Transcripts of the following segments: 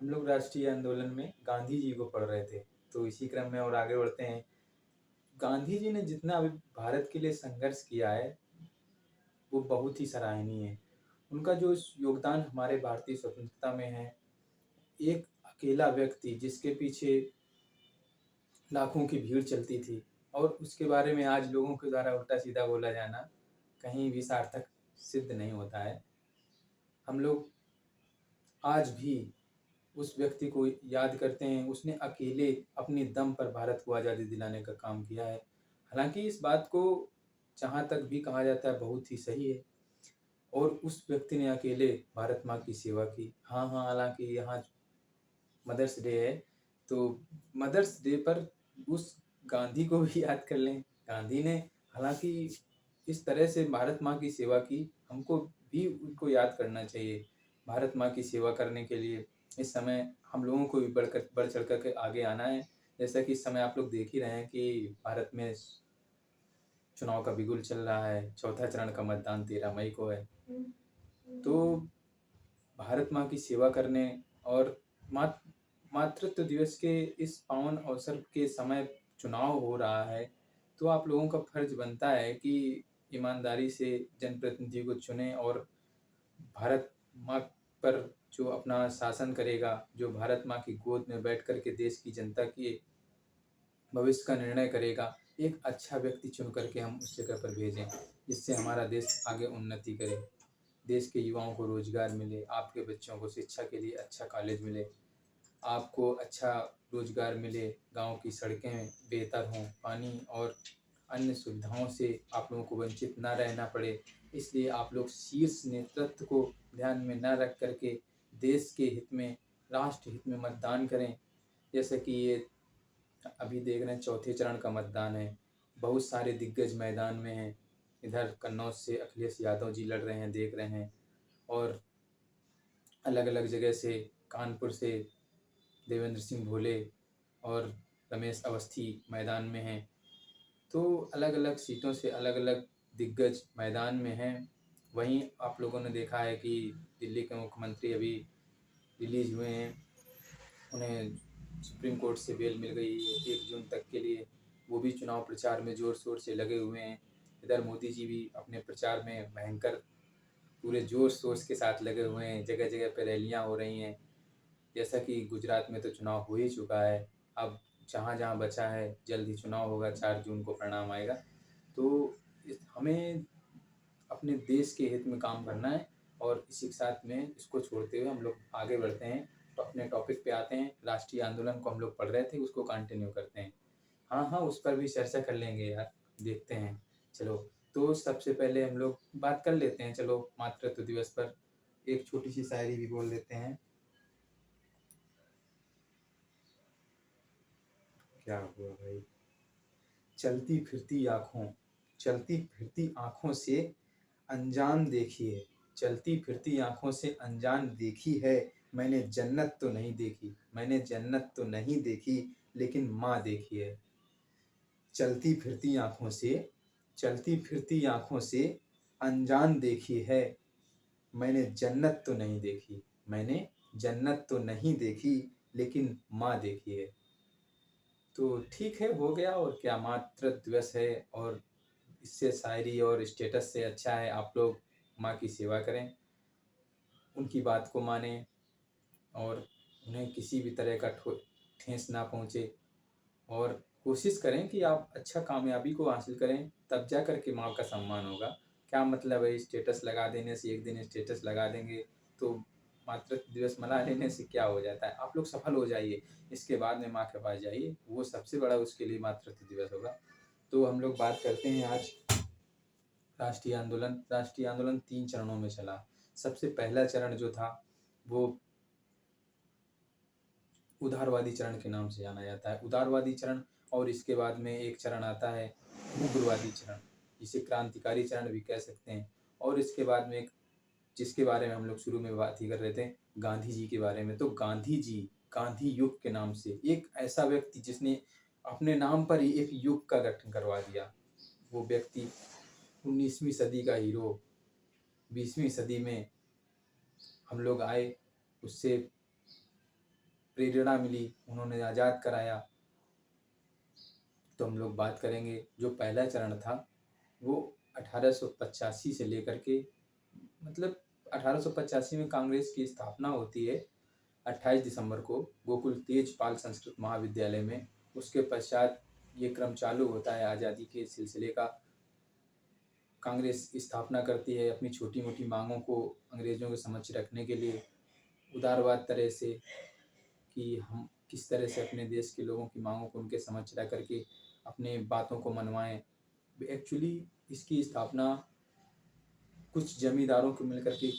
हम लोग राष्ट्रीय आंदोलन में गांधी जी को पढ़ रहे थे, तो इसी क्रम में और आगे बढ़ते हैं। गांधी जी ने जितना अभी भारत के लिए संघर्ष किया है, वो बहुत ही सराहनीय है। उनका जो योगदान हमारे भारतीय स्वतंत्रता में है, एक अकेला व्यक्ति जिसके पीछे लाखों की भीड़ चलती थी, और उसके बारे में आज लोगों के द्वारा उल्टा-सीधा बोला जाना कहीं भी सार्थक सिद्ध नहीं होता है। हम लोग आज भी उस व्यक्ति को याद करते हैं। उसने अकेले अपने दम पर भारत को आज़ादी दिलाने का काम किया है। हालाँकि इस बात को जहाँ तक भी कहा जाता है बहुत ही सही है, और उस व्यक्ति ने अकेले भारत माँ की सेवा की। हाँ, हाँ, हालाँकि यहाँ मदर्स डे है, तो मदर्स डे पर उस गांधी को भी याद कर लें। गांधी ने हालाँकि इस तरह से भारत माँ की सेवा की, हमको भी उनको याद करना चाहिए। भारत माँ की सेवा करने के लिए इस समय हम लोगों को भी बढ़-चढ़ कर के आगे आना है। जैसा कि इस समय आप लोग देख ही रहे हैं कि भारत में चुनाव का बिगुल चल रहा है, चौथा चरण का मतदान 13 मई को है। तो भारत माँ की सेवा करने और मात मातृत्व दिवस के इस पावन अवसर के समय चुनाव हो रहा है, तो आप लोगों का फर्ज बनता है कि ईमानदारी से जनप्रतिनिधि को चुनें, और भारत माँ पर जो अपना शासन करेगा, जो भारत माँ की गोद में बैठ कर के देश की जनता के भविष्य का निर्णय करेगा, एक अच्छा व्यक्ति चुन करके हम उस जगह पर भेजें, जिससे हमारा देश आगे उन्नति करे। देश के युवाओं को रोज़गार मिले, आपके बच्चों को शिक्षा के लिए अच्छा कॉलेज मिले, आपको अच्छा रोज़गार मिले, गाँव की सड़कें बेहतर हों, पानी और अन्य सुविधाओं से आप लोगों को वंचित ना रहना पड़े। इसलिए आप लोग शीर्ष नेतृत्व को ध्यान में न रख कर के देश के हित में, राष्ट्र हित में मतदान करें। जैसे कि ये अभी देख रहे हैं चौथे चरण का मतदान है, बहुत सारे दिग्गज मैदान में हैं। इधर कन्नौज से अखिलेश यादव जी लड़ रहे हैं, देख रहे हैं, और अलग-अलग जगह से, कानपुर से देवेंद्र सिंह भोले और रमेश अवस्थी मैदान में हैं। तो अलग-अलग सीटों से अलग-अलग दिग्गज मैदान में हैं। वहीं आप लोगों ने देखा है कि दिल्ली के मुख्यमंत्री अभी रिलीज़ हुए हैं। उन्हें सुप्रीम कोर्ट से बेल मिल गई है 1 जून तक के लिए। वो भी चुनाव प्रचार में ज़ोर-शोर से लगे हुए हैं। इधर मोदी जी भी अपने प्रचार में भयंकर पूरे जोश-शोर के साथ लगे हुए हैं। जगह-जगह पे रैलियाँ हो रही हैं। जैसा कि गुजरात में तो चुनाव हो ही चुका है। अब जहाँ-जहाँ बचा है, जल्द ही चुनाव होगा, 4 जून को परिणाम आएगा। तो हमें अपने देश के हित में काम करना है, और इसी के साथ में इसको छोड़ते हुए हम लोग आगे बढ़ते हैं। तो अपने टॉपिक पे आते हैं। राष्ट्रीय आंदोलन को हम लोग पढ़ रहे थे, उसको कंटिन्यू करते हैं। हाँ, हाँ, उस पर भी चर्चा कर लेंगे यार, देखते हैं। चलो, तो सबसे पहले हम लोग बात कर लेते हैं, चलो मातृत्व दिवस पर एक छोटी-सी शायरी भी बोल देते हैं। क्या हुआ भाई? चलती फिरती आँखों से अनजान देखी है, चलती फिरती आँखों से अनजान देखी है, मैंने जन्नत तो नहीं देखी, लेकिन माँ देखी है। चलती फिरती आँखों से चलती फिरती आँखों से अनजान देखी है, मैंने जन्नत तो नहीं देखी, लेकिन माँ देखी है। तो ठीक है, हो गया और क्या, मातृत्व दिवस है, और इससे शायरी और स्टेटस से अच्छा है आप लोग माँ की सेवा करें, उनकी बात को मानें, और उन्हें किसी भी तरह का ठेस ना पहुँचे, और कोशिश करें कि आप अच्छा कामयाबी को हासिल करें, तब जा कर के माँ का सम्मान होगा। क्या मतलब है स्टेटस लगा देने से, एक दिन स्टेटस लगा देंगे तो मातृत्व दिवस मना लेने से क्या हो जाता है? आप लोग सफल हो जाइए, इसके बाद में माँ के पास जाइए, वो सबसे बड़ा उसके लिए मातृत्व दिवस होगा। तो हम लोग बात करते हैं आज राष्ट्रीय आंदोलन 3 चरणों में चला। सबसे पहला चरण जो था, वो उदारवादी चरण के नाम से जाना जाता है। उदारवादी चरण, और इसके बाद में एक चरण आता है उग्रवादी चरण, जिसे क्रांतिकारी चरण भी कह सकते हैं। और इसके बाद में एक, जिसके बारे में हम लोग शुरू में बात ही कर रहे थे, गांधी जी के बारे में। तो गांधी जी, गांधी युग के नाम से एक ऐसा व्यक्ति जिसने अपने नाम पर ही एक युग का गठन करवा दिया। वो व्यक्ति 19वीं सदी का हीरो, 20वीं सदी में हम लोग आए, उससे प्रेरणा मिली, उन्होंने आज़ाद कराया। तो हम लोग बात करेंगे जो पहला चरण था वो 1885 से लेकर के, मतलब 1885 में कांग्रेस की स्थापना होती है 28 दिसंबर को गोकुल तेजपाल संस्कृत महाविद्यालय में। उसके पश्चात ये क्रम चालू होता है आज़ादी के सिलसिले का। कांग्रेस स्थापना करती है अपनी छोटी मोटी मांगों को अंग्रेज़ों के समक्ष रखने के लिए, उदारवाद तरह से, कि हम किस तरह से अपने देश के लोगों की मांगों को उनके समक्ष रख करके अपने बातों को मनवाएं। एक्चुअली इसकी स्थापना कुछ जमींदारों को मिलकर के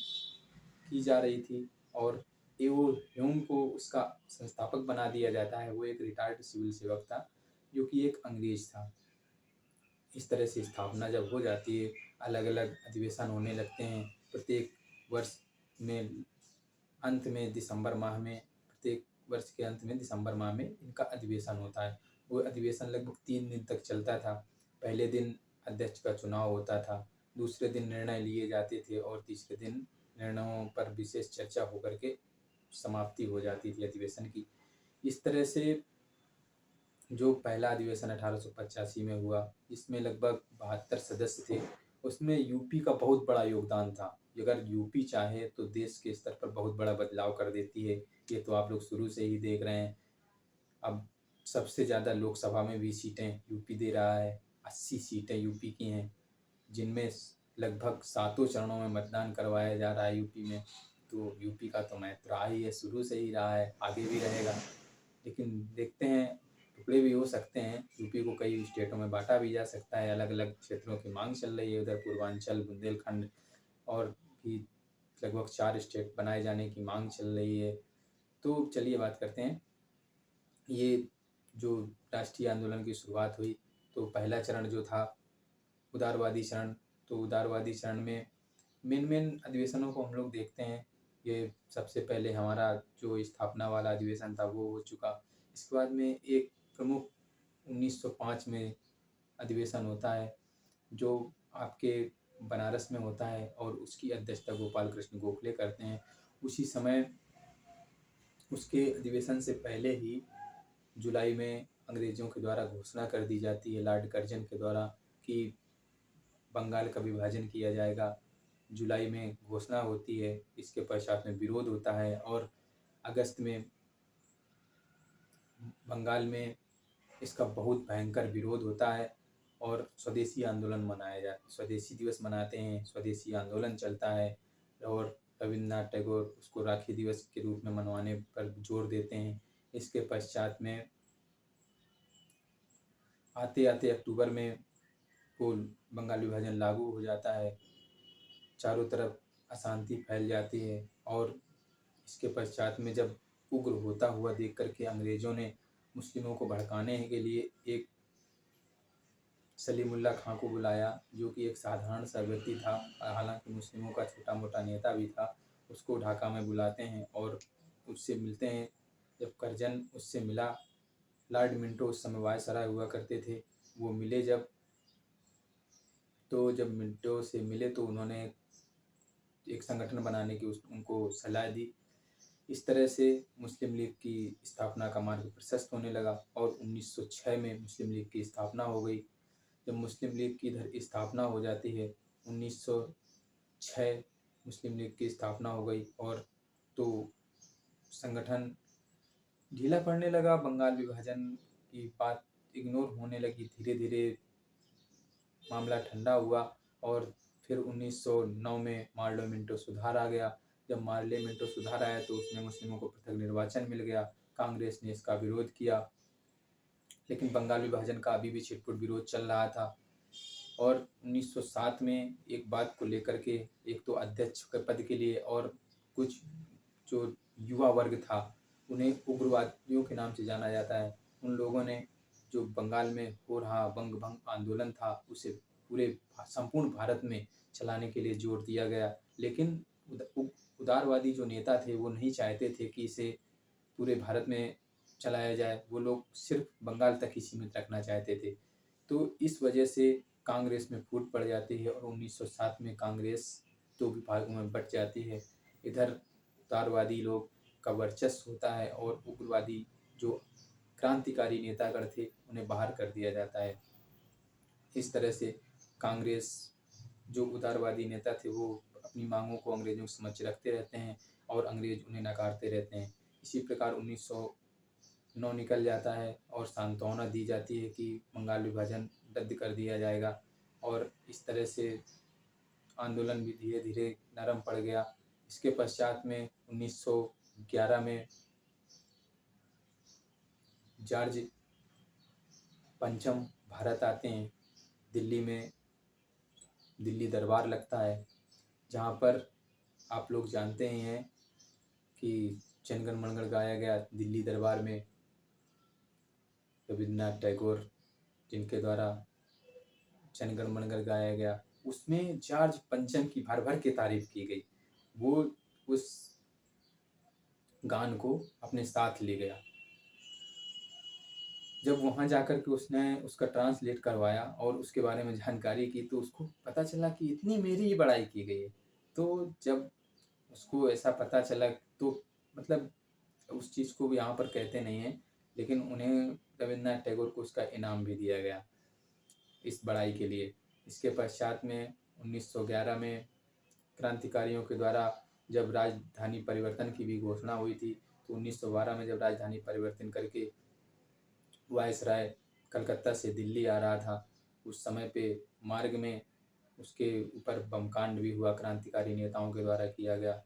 की जा रही थी और एवो ह्यूम को उसका संस्थापक बना दिया जाता है। वो एक रिटायर्ड सिविल सेवक था जो कि एक अंग्रेज था। इस तरह से स्थापना जब हो जाती है, अलग अलग अधिवेशन होने लगते हैं प्रत्येक वर्ष में, अंत में दिसंबर माह में, प्रत्येक वर्ष के अंत में दिसंबर माह में इनका अधिवेशन होता है। वो अधिवेशन लगभग 3 दिन तक चलता था। पहले दिन अध्यक्ष का चुनाव होता था, दूसरे दिन निर्णय लिए जाते थे और तीसरे दिन निर्णयों पर विशेष चर्चा होकर के समाप्ति हो जाती थी अधिवेशन की। इस तरह से जो पहला अधिवेशन 1885 में हुआ, इसमें लगभग 72 सदस्य थे। उसमें यूपी का बहुत बड़ा योगदान था। अगर यूपी चाहे तो देश के स्तर पर बहुत बड़ा बदलाव कर देती है। ये तो आप लोग शुरू से ही देख रहे हैं। अब सबसे ज़्यादा लोकसभा में भी सीटें यूपी दे रहा है। 80 सीटें यूपी की हैं, जिनमें लगभग 7 चरणों में मतदान करवाया जा रहा है यूपी में। तो यूपी का तो महत्व रहा ही है, शुरू से ही रहा है, आगे भी रहेगा। लेकिन देखते हैं, टुकड़े भी हो सकते हैं। यूपी को कई स्टेटों में बांटा भी जा सकता है। अलग अलग क्षेत्रों की मांग चल रही है, उधर पूर्वांचल, बुंदेलखंड और भी लगभग 4 स्टेट बनाए जाने की मांग चल रही है। तो चलिए बात करते हैं। ये जो राष्ट्रीय आंदोलन की शुरुआत हुई, तो पहला चरण जो था उदारवादी चरण, तो उदारवादी चरण में मेन अधिवेशनों को हम लोग देखते हैं। ये सबसे पहले हमारा जो स्थापना वाला अधिवेशन था वो हो चुका। इसके बाद में एक प्रमुख 1905 में अधिवेशन होता है जो आपके बनारस में होता है और उसकी अध्यक्षता गोपाल कृष्ण गोखले करते हैं। उसी समय उसके अधिवेशन से पहले ही जुलाई में अंग्रेज़ों के द्वारा घोषणा कर दी जाती है लॉर्ड कर्जन के द्वारा कि बंगाल का विभाजन किया जाएगा। जुलाई में घोषणा होती है, इसके पश्चात में विरोध होता है और अगस्त में बंगाल में इसका बहुत भयंकर विरोध होता है और स्वदेशी आंदोलन मनाया जाता है। स्वदेशी दिवस मनाते हैं, स्वदेशी आंदोलन चलता है और रविन्द्रनाथ टैगोर उसको राखी दिवस के रूप में मनवाने पर जोर देते हैं। इसके पश्चात में आते आते अक्टूबर में पूर्ण बंगाल विभाजन लागू हो जाता है। चारों तरफ अशांति फैल जाती है और इसके पश्चात में जब उग्र होता हुआ देख करके अंग्रेज़ों ने मुस्लिमों को भड़काने के लिए एक सलीमुल्लाह खां को बुलाया, जो कि एक साधारण सा व्यक्ति था, हालांकि मुस्लिमों का छोटा मोटा नेता भी था। उसको ढाका में बुलाते हैं और उससे मिलते हैं। जब कर्जन उससे मिला, लॉर्ड मिंटो उस समय वायसराय हुआ करते थे, वो मिले जब, तो जब मिंटो से मिले तो उन्होंने एक संगठन बनाने की उनको सलाह दी। इस तरह से मुस्लिम लीग की स्थापना का मार्ग प्रशस्त होने लगा और 1906 में मुस्लिम लीग की स्थापना हो गई। जब मुस्लिम लीग की इधर स्थापना हो जाती है 1906 मुस्लिम लीग की स्थापना हो गई और तो संगठन ढीला पड़ने लगा। बंगाल विभाजन की बात इग्नोर होने लगी। धीरे धीरे मामला ठंडा हुआ और फिर 1909 में मार्ले मिंटो सुधार आ गया। जब मार्ले मिंटो सुधार आया तो उसमें मुस्लिमों को पृथक निर्वाचन मिल गया। कांग्रेस ने इसका विरोध किया, लेकिन बंगाल विभाजन का अभी भी छिटपुट विरोध चल रहा था। और 1907 में एक बात को लेकर के, एक तो अध्यक्ष के पद के लिए और कुछ जो युवा वर्ग था उन्हें उग्रवादियों के नाम से जाना जाता है, उन लोगों ने जो बंगाल में हो रहा बंग भंग आंदोलन था उसे पूरे संपूर्ण भारत में चलाने के लिए जोर दिया गया। लेकिन उदारवादी जो नेता थे वो नहीं चाहते थे कि इसे पूरे भारत में चलाया जाए, वो लोग सिर्फ बंगाल तक ही सीमित रखना चाहते थे। तो इस वजह से कांग्रेस में फूट पड़ जाती है और 1907 में कांग्रेस 2 विभागों में बट जाती है। इधर उदारवादी लोग का वर्चस्व होता है और उग्रवादी जो क्रांतिकारी नेतागण थे उन्हें बाहर कर दिया जाता है। इस तरह से कांग्रेस जो उदारवादी नेता थे वो अपनी मांगों को अंग्रेजों के समक्ष रखते रहते हैं और अंग्रेज उन्हें नकारते रहते हैं। इसी प्रकार 1909 निकल जाता है और सांत्वना दी जाती है कि बंगाल विभाजन रद्द कर दिया जाएगा और इस तरह से आंदोलन भी धीरे धीरे नरम पड़ गया। इसके पश्चात में 1911 में जॉर्ज पंचम भारत आते हैं। दिल्ली में दिल्ली दरबार लगता है, जहाँ पर आप लोग जानते ही हैं कि जनगण मनगढ़ गाया गया दिल्ली दरबार में। रविन्द्रनाथ टैगोर जिनके द्वारा जनगण मनगढ़ गाया गया, उसमें जॉर्ज पंचम की भर भर के तारीफ की गई। वो उस गान को अपने साथ ले गया। जब वहाँ जाकर के उसने उसका ट्रांसलेट करवाया और उसके बारे में जानकारी की तो उसको पता चला कि इतनी मेरी ही बड़ाई की गई है। तो जब उसको ऐसा पता चला तो मतलब उस चीज़ को यहाँ पर कहते नहीं हैं, लेकिन उन्हें रविन्द्रनाथ टैगोर को उसका इनाम भी दिया गया इस बड़ाई के लिए। इसके पश्चात में 1911 में क्रांतिकारियों के द्वारा जब राजधानी परिवर्तन की भी घोषणा हुई थी, तो 1912 में जब राजधानी परिवर्तन करके वायसराय कलकत्ता से दिल्ली आ रहा था, उस समय पे मार्ग में उसके ऊपर बम कांड भी हुआ, क्रांतिकारी नेताओं के द्वारा किया गया।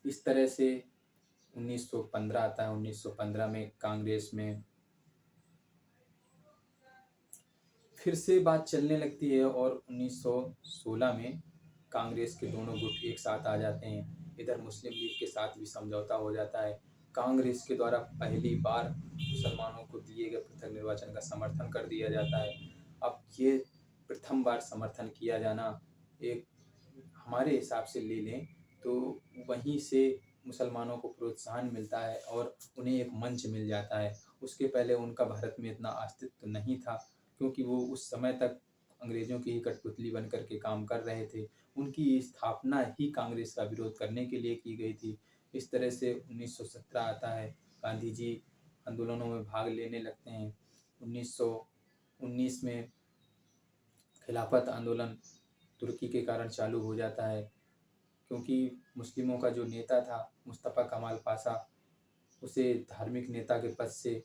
इस तरह से 1915 आता है। 1915 में कांग्रेस में फिर से बात चलने लगती है और 1916 में कांग्रेस के दोनों गुट एक साथ आ जाते हैं। इधर मुस्लिम लीग के साथ भी समझौता हो जाता है। कांग्रेस के द्वारा पहली बार मुसलमानों को दिए गए पृथक निर्वाचन का समर्थन कर दिया जाता है। अब ये प्रथम बार समर्थन किया जाना एक हमारे हिसाब से ले लें तो वहीं से मुसलमानों को प्रोत्साहन मिलता है और उन्हें एक मंच मिल जाता है। उसके पहले उनका भारत में इतना अस्तित्व नहीं था, क्योंकि वो उस समय तक अंग्रेज़ों की ही कठपुतली बन कर के काम कर रहे थे। उनकी स्थापना ही कांग्रेस का विरोध करने के लिए की गई थी। इस तरह से 1917 आता है। गांधी जी आंदोलनों में भाग लेने लगते हैं। 1919 में खिलाफत आंदोलन तुर्की के कारण चालू हो जाता है, क्योंकि मुस्लिमों का जो नेता था मुस्तफ़ा कमाल पाशा, उसे धार्मिक नेता के पद से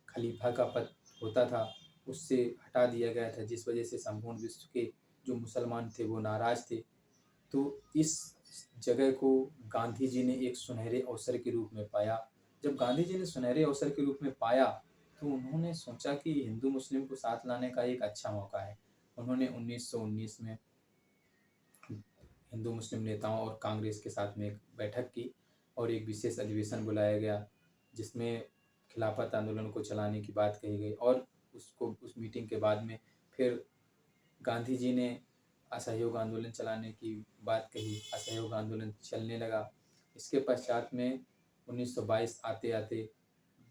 खलीफा का पद होता था उससे हटा दिया गया था, जिस वजह से संपूर्ण विश्व के जो मुसलमान थे वो नाराज़ थे। तो इस जगह को गांधी जी ने एक सुनहरे अवसर के रूप में पाया। जब गांधी जी ने सुनहरे अवसर के रूप में पाया तो उन्होंने सोचा कि हिंदू मुस्लिम को साथ लाने का एक अच्छा मौका है। उन्होंने 1919 में हिंदू मुस्लिम नेताओं और कांग्रेस के साथ में एक बैठक की और एक विशेष अधिवेशन बुलाया गया, जिसमें खिलाफत आंदोलन को चलाने की बात कही गई। और उस मीटिंग के बाद में फिर गांधी जी ने असहयोग आंदोलन चलाने की बात कही। असहयोग आंदोलन चलने लगा। इसके पश्चात में 1922 आते आते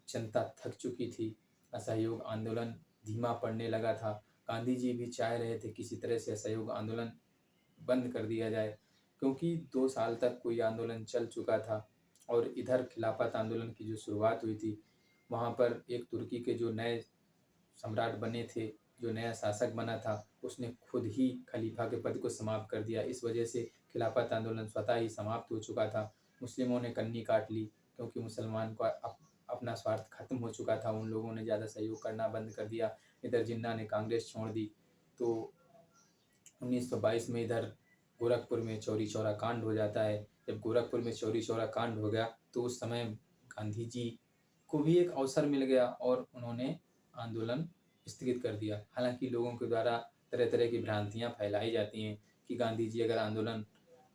जनता थक चुकी थी। असहयोग आंदोलन धीमा पड़ने लगा था। गांधी जी भी चाह रहे थे किसी तरह से असहयोग आंदोलन बंद कर दिया जाए, क्योंकि 2 साल तक कोई आंदोलन चल चुका था। और इधर खिलाफत आंदोलन की जो शुरुआत हुई थी, वहाँ पर एक तुर्की के जो नए सम्राट बने थे, जो नया शासक बना था, उसने खुद ही खलीफा के पद को समाप्त कर दिया। इस वजह से खिलाफत आंदोलन स्वतः ही समाप्त हो चुका था। मुस्लिमों ने कन्नी काट ली, क्योंकि मुसलमान को अपना स्वार्थ खत्म हो चुका था। उन लोगों ने ज़्यादा सहयोग करना बंद कर दिया। इधर जिन्ना ने कांग्रेस छोड़ दी। तो 1922 में इधर गोरखपुर में चौरी चौरा कांड हो जाता है। जब गोरखपुर में चौरी चौरा कांड हो गया तो उस समय गांधी जी को भी एक अवसर मिल गया और उन्होंने आंदोलन स्थगित कर दिया। हालांकि लोगों के द्वारा तरह तरह की भ्रांतियां फैलाई जाती हैं कि गांधी जी अगर आंदोलन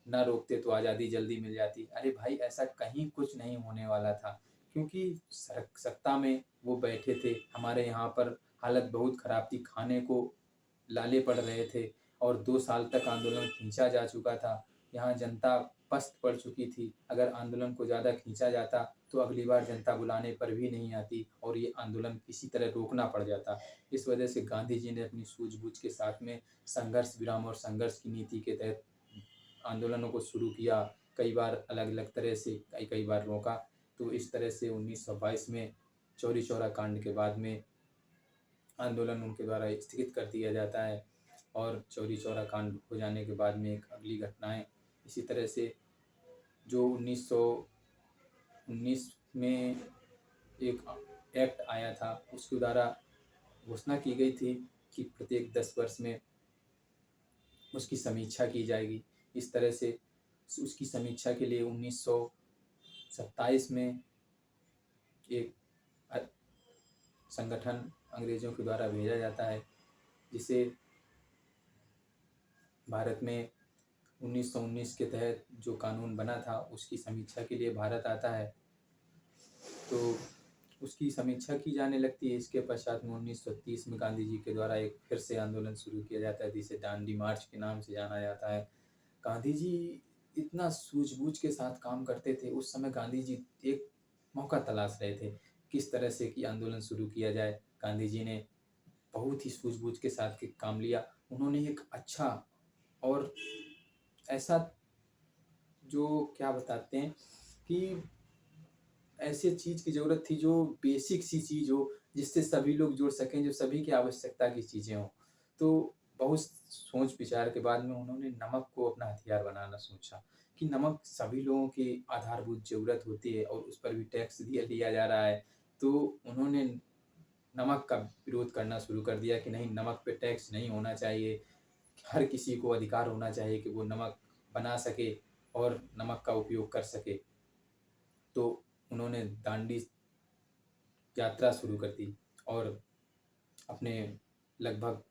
न रोकते तो आज़ादी जल्दी मिल जाती। अरे भाई, ऐसा कहीं कुछ नहीं होने वाला था, क्योंकि सत्ता में वो बैठे थे। हमारे यहाँ पर हालत बहुत ख़राब थी, खाने को लाले पड़ रहे थे और 2 साल तक आंदोलन खींचा जा चुका था। यहाँ जनता पस्त पड़ चुकी थी। अगर आंदोलन को ज़्यादा खींचा जाता तो अगली बार जनता बुलाने पर भी नहीं आती और ये आंदोलन किसी तरह रोकना पड़ जाता। इस वजह से गांधी जी ने अपनी सूझबूझ के साथ में संघर्ष विराम और संघर्ष की नीति के तहत आंदोलनों को शुरू किया। कई बार अलग अलग तरह से, कई बार रोका। तो इस तरह से 1922 में चौरी चौरा कांड के बाद में आंदोलन उनके द्वारा स्थगित कर दिया जाता है। और चौरी चौरा कांड हो जाने के बाद में एक अगली घटनाएं इसी तरह से, जो 1919 में एक एक्ट आया था, उसके द्वारा घोषणा की गई थी कि प्रत्येक 10 वर्ष में उसकी समीक्षा की जाएगी। इस तरह से उसकी समीक्षा के लिए 1927 में एक संगठन अंग्रेजों के द्वारा भेजा जाता है, जिसे भारत में 1919 के तहत जो कानून बना था उसकी समीक्षा के लिए भारत आता है। तो उसकी समीक्षा की जाने लगती है। इसके पश्चात में 1930 में गांधी जी के द्वारा एक फिर से आंदोलन शुरू किया जाता है, जिसे दांडी मार्च के नाम से जाना जाता है। गांधी जी इतना सूझबूझ के साथ काम करते थे। उस समय गांधी जी एक मौका तलाश रहे थे, किस तरह से कि आंदोलन शुरू किया जाए। गांधी जी ने बहुत ही सूझबूझ के साथ काम लिया। उन्होंने एक अच्छा और ऐसा, जो क्या बताते हैं कि ऐसे चीज़ की ज़रूरत थी जो बेसिक सी चीज़ हो, जिससे सभी लोग जुड़ सकें, जो सभी की आवश्यकता की चीज़ें हों। तो बहुत सोच विचार के बाद में उन्होंने नमक को अपना हथियार बनाना सोचा कि नमक सभी लोगों की आधारभूत ज़रूरत होती है और उस पर भी टैक्स दिया लिया जा रहा है। तो उन्होंने नमक का विरोध करना शुरू कर दिया कि नहीं, नमक पे टैक्स नहीं होना चाहिए। हर किसी को अधिकार होना चाहिए कि वो नमक बना सके और नमक का उपयोग कर सके। तो उन्होंने दांडी यात्रा शुरू कर दी और अपने लगभग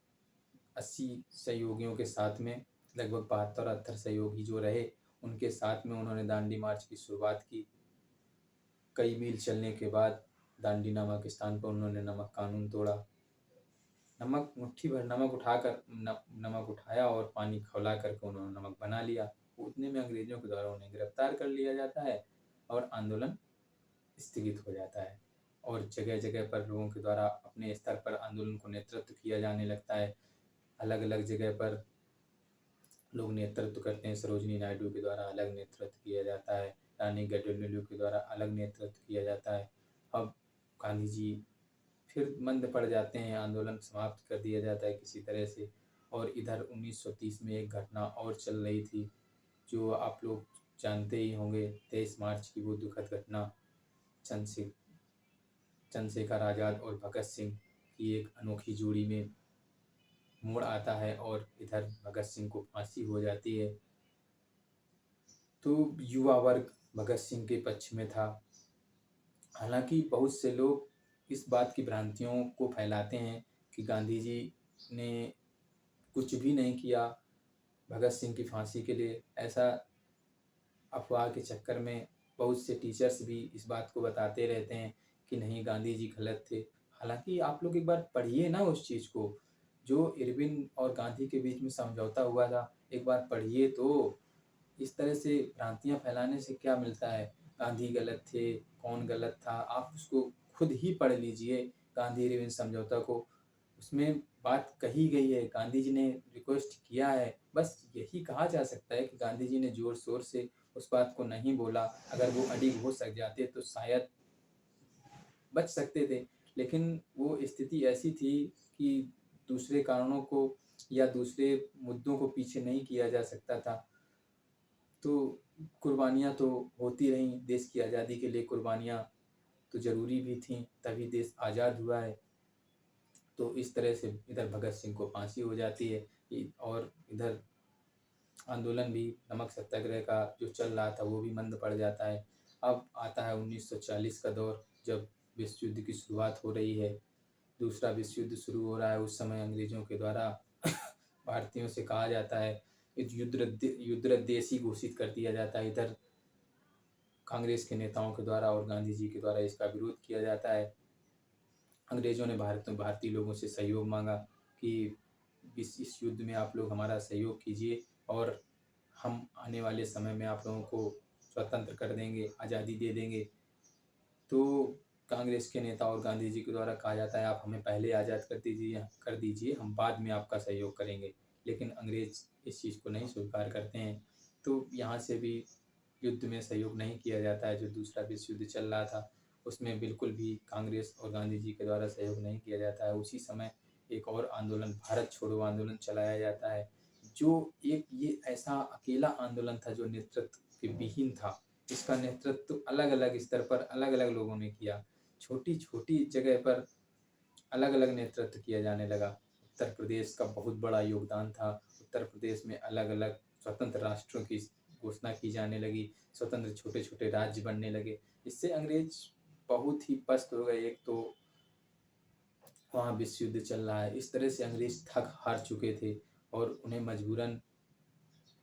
80 सहयोगियों के साथ में, लगभग 72-73 सहयोगी जो रहे, उनके साथ में उन्होंने दांडी मार्च की शुरुआत की। कई मील चलने के बाद दांडी नामक स्थान पर उन्होंने नमक कानून तोड़ा। नमक मुट्ठी भर नमक उठाकर नमक उठाया और पानी खौला करके उन्होंने नमक बना लिया। उतने में अंग्रेजों के द्वारा उन्हें गिरफ्तार कर लिया जाता है और आंदोलन स्थगित हो जाता है। और जगह जगह पर लोगों के द्वारा अपने स्तर पर आंदोलन को नेतृत्व किया जाने लगता है। अलग अलग जगह पर लोग नेतृत्व करते हैं। सरोजिनी नायडू के द्वारा अलग नेतृत्व किया जाता है, रानी गैडिलिनो के द्वारा अलग नेतृत्व किया जाता है। अब गांधी जी फिर मंद पड़ जाते हैं, आंदोलन समाप्त कर दिया जाता है किसी तरह से। और इधर 1930 में एक घटना और चल रही थी, जो आप लोग जानते ही होंगे, 23 मार्च की वो दुखद घटना। चंद्रशेखर आज़ाद और भगत सिंह की एक अनोखी जोड़ी में मोड़ आता है और इधर भगत सिंह को फांसी हो जाती है। तो युवा वर्ग भगत सिंह के पक्ष में था। हालांकि बहुत से लोग इस बात की भ्रांतियों को फैलाते हैं कि गांधी जी ने कुछ भी नहीं किया भगत सिंह की फांसी के लिए। ऐसा अफवाह के चक्कर में बहुत से टीचर्स भी इस बात को बताते रहते हैं कि नहीं, गांधी जी गलत थे। हालांकि आप लोग एक बार पढ़िए ना उस चीज़ को, जो इरविन और गांधी के बीच में समझौता हुआ था, एक बार पढ़िए तो। इस तरह से भ्रांतियां फैलाने से क्या मिलता है? गांधी गलत थे, कौन गलत था, आप उसको खुद ही पढ़ लीजिए, गांधी इरविन समझौता को। उसमें बात कही गई है, गांधी जी ने रिक्वेस्ट किया है। बस यही कहा जा सकता है कि गांधी जी ने ज़ोर शोर से उस बात को नहीं बोला। अगर वो अडिग हो सक जाते तो शायद बच सकते थे, लेकिन वो स्थिति ऐसी थी कि दूसरे कारणों को या दूसरे मुद्दों को पीछे नहीं किया जा सकता था। तो कुर्बानियाँ तो होती रहीं, देश की आज़ादी के लिए कुर्बानियाँ तो ज़रूरी भी थीं, तभी देश आज़ाद हुआ है। तो इस तरह से इधर भगत सिंह को फांसी हो जाती है, और इधर आंदोलन भी, नमक सत्याग्रह का जो चल रहा था वो भी मंद पड़ जाता है। अब आता है 1940 का दौर, जब विश्व युद्ध की शुरुआत हो रही है, दूसरा विश्व युद्ध शुरू हो रहा है। उस समय अंग्रेजों के द्वारा भारतीयों से कहा जाता है, युद्ध देशी घोषित कर दिया जाता है। इधर कांग्रेस के नेताओं के द्वारा और गांधी जी के द्वारा इसका विरोध किया जाता है। अंग्रेजों ने भारतीय लोगों से सहयोग मांगा कि इस युद्ध में आप लोग हमारा सहयोग कीजिए और हम आने वाले समय में आप लोगों को स्वतंत्र कर देंगे, आज़ादी दे देंगे। तो कांग्रेस के नेता और गांधी जी के द्वारा कहा जाता है, आप हमें पहले आज़ाद कर दीजिए, हम बाद में आपका सहयोग करेंगे। लेकिन अंग्रेज इस चीज़ को नहीं स्वीकार करते हैं। तो यहाँ से भी युद्ध में सहयोग नहीं किया जाता है। जो दूसरा विश्व युद्ध चल रहा था, उसमें बिल्कुल भी कांग्रेस और गांधी जी के द्वारा सहयोग नहीं किया जाता है। उसी समय एक और आंदोलन, भारत छोड़ो आंदोलन चलाया जाता है, जो एक ये ऐसा अकेला आंदोलन था जो नेतृत्व के विहीन था। इसका नेतृत्व अलग-अलग स्तर पर अलग-अलग लोगों ने किया। छोटी-छोटी जगह पर अलग-अलग नेतृत्व किया जाने लगा। उत्तर प्रदेश का बहुत बड़ा योगदान था। उत्तर प्रदेश में अलग-अलग स्वतंत्र राष्ट्रों की घोषणा की जाने लगी। स्वतंत्र छोटे-छोटे राज्य बनने लगे। इससे अंग्रेज बहुत ही पस्त हो गए। एक तो वहाँ विश्व युद्ध चल रहा है। इस तरह से अंग्रेज थक हार चुके थे और उन्हें मजबूरन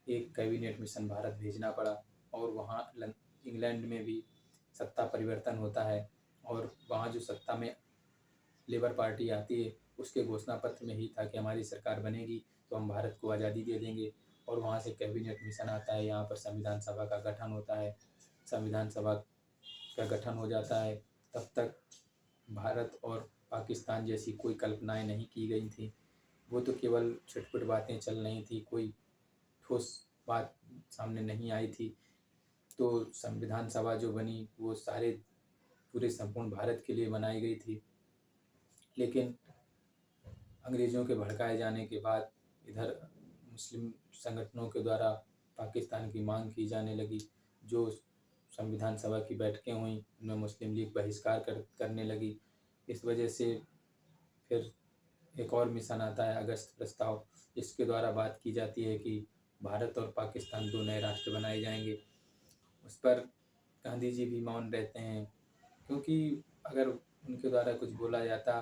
एक कैबिनेट मिशन भारत भेजना पड़ा। और वहाँ इंग्लैंड में भी सत्ता परिवर्तन होता है और वहाँ जो सत्ता में लेबर पार्टी आती है, उसके घोषणा पत्र में ही था कि हमारी सरकार बनेगी तो हम भारत को आज़ादी दे देंगे। और वहाँ से कैबिनेट मिशन आता है, यहाँ पर संविधान सभा का गठन होता है। संविधान सभा का गठन हो जाता है। तब तक भारत और पाकिस्तान जैसी कोई कल्पनाएं नहीं की गई थी। वो तो केवल छुटपुट बातें चल रही थी, कोई ठोस बात सामने नहीं आई थी। तो संविधान सभा जो बनी वो पूरे संपूर्ण भारत के लिए बनाई गई थी। लेकिन अंग्रेज़ों के भड़काए जाने के बाद इधर मुस्लिम संगठनों के द्वारा पाकिस्तान की मांग की जाने लगी। जो संविधान सभा की बैठकें हुई, उनमें मुस्लिम लीग बहिष्कार करने लगी। इस वजह से फिर एक और मिशन आता है, अगस्त प्रस्ताव। इसके द्वारा बात की जाती है कि भारत और पाकिस्तान 2 नए राष्ट्र बनाए जाएंगे। उस पर गांधी जी भी मौन रहते हैं, क्योंकि अगर उनके द्वारा कुछ बोला जाता,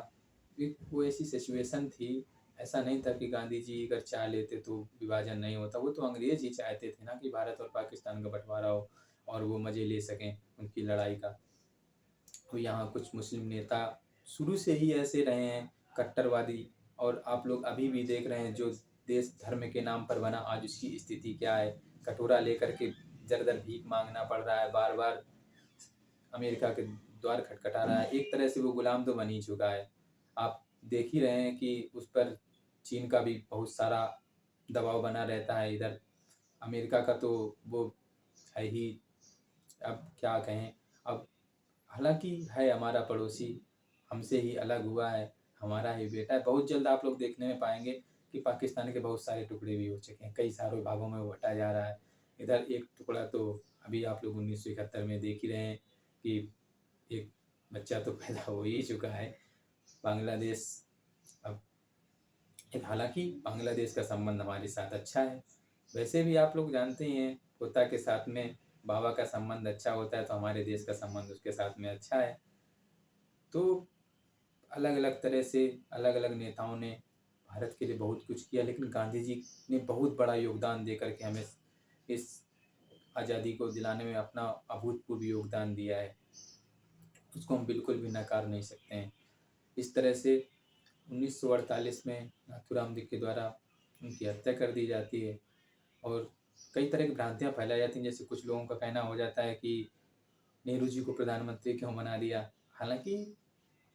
वो ऐसी सिचुएशन थी। ऐसा नहीं था कि गांधी जी अगर चाह लेते तो विभाजन नहीं होता। वो तो अंग्रेज ही चाहते थे ना कि भारत और पाकिस्तान का बंटवारा हो और वो मज़े ले सकें उनकी लड़ाई का। तो यहाँ कुछ मुस्लिम नेता शुरू से ही ऐसे रहे हैं, कट्टरवादी। और आप लोग अभी भी देख रहे हैं जो देश धर्म के नाम पर बना, आज उसकी स्थिति क्या है। कटोरा लेकर के दर-दर भीख मांगना पड़ रहा है, बार-बार अमेरिका के द्वार खटखटा रहा है। एक तरह से वो गुलाम तो बन ही चुका है। आप देख ही रहे हैं कि उस पर चीन का भी बहुत सारा दबाव बना रहता है। इधर अमेरिका का तो वो है ही, अब क्या कहें। अब हालांकि है हमारा पड़ोसी, हमसे ही अलग हुआ है, हमारा ही बेटा है। बहुत जल्द आप लोग देखने में पाएंगे कि पाकिस्तान के बहुत सारे टुकड़े भी हो चुके हैं, कई सारे भागों में वो बँटा जा रहा है। इधर एक टुकड़ा तो अभी आप लोग 1971 में देख ही रहे हैं कि एक बच्चा तो पैदा हो ही चुका है। बांग्लादेश, अब हालांकि बांग्लादेश का संबंध हमारे साथ अच्छा है। वैसे भी आप लोग जानते ही हैं, पोता के साथ में बाबा का संबंध अच्छा होता है, तो हमारे देश का संबंध उसके साथ में अच्छा है। तो अलग-अलग तरह से अलग-अलग नेताओं ने भारत के लिए बहुत कुछ किया, लेकिन गांधी जी ने बहुत बड़ा योगदान दे करके हमें इस आज़ादी को दिलाने में अपना अभूतपूर्व योगदान दिया है। उसको हम बिल्कुल भी नकार नहीं सकते हैं। इस तरह से 1948 में नाथूराम के द्वारा उनकी हत्या कर दी जाती है और कई तरह की भ्रांतियाँ फैलाई जाती हैं। जैसे कुछ लोगों का कहना हो जाता है कि नेहरू जी को प्रधानमंत्री क्यों बना दिया। हालांकि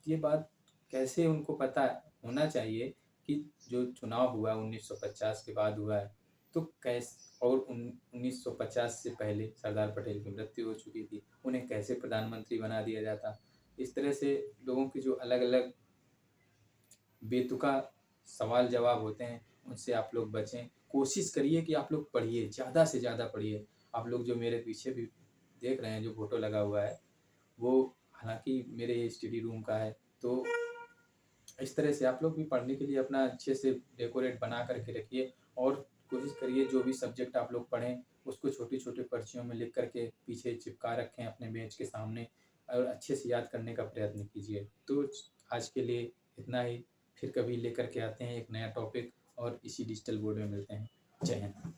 ये बात कैसे उनको पता होना चाहिए कि जो चुनाव हुआ 1950 के बाद हुआ है, तो और 1950 से पहले सरदार पटेल की मृत्यु हो चुकी थी, उन्हें कैसे प्रधानमंत्री बना दिया जाता। इस तरह से लोगों के जो अलग-अलग बेतुका सवाल जवाब होते हैं, उनसे आप लोग बचें। कोशिश करिए कि आप लोग पढ़िए, ज़्यादा से ज़्यादा पढ़िए। आप लोग जो मेरे पीछे भी देख रहे हैं, जो फ़ोटो लगा हुआ है, वो हालांकि मेरे स्टडी रूम का है। तो इस तरह से आप लोग भी पढ़ने के लिए अपना अच्छे से डेकोरेट बना करके रखिए और कोशिश करिए जो भी सब्जेक्ट आप लोग पढ़ें, उसको छोटी-छोटी पर्चियों में लिख करके पीछे चिपका रखें अपने बेंच के सामने और अच्छे से याद करने का प्रयत्न कीजिए। तो आज के लिए इतना ही। फिर कभी लेकर के आते हैं एक नया टॉपिक और इसी डिजिटल बोर्ड में मिलते हैं। जय हिंद।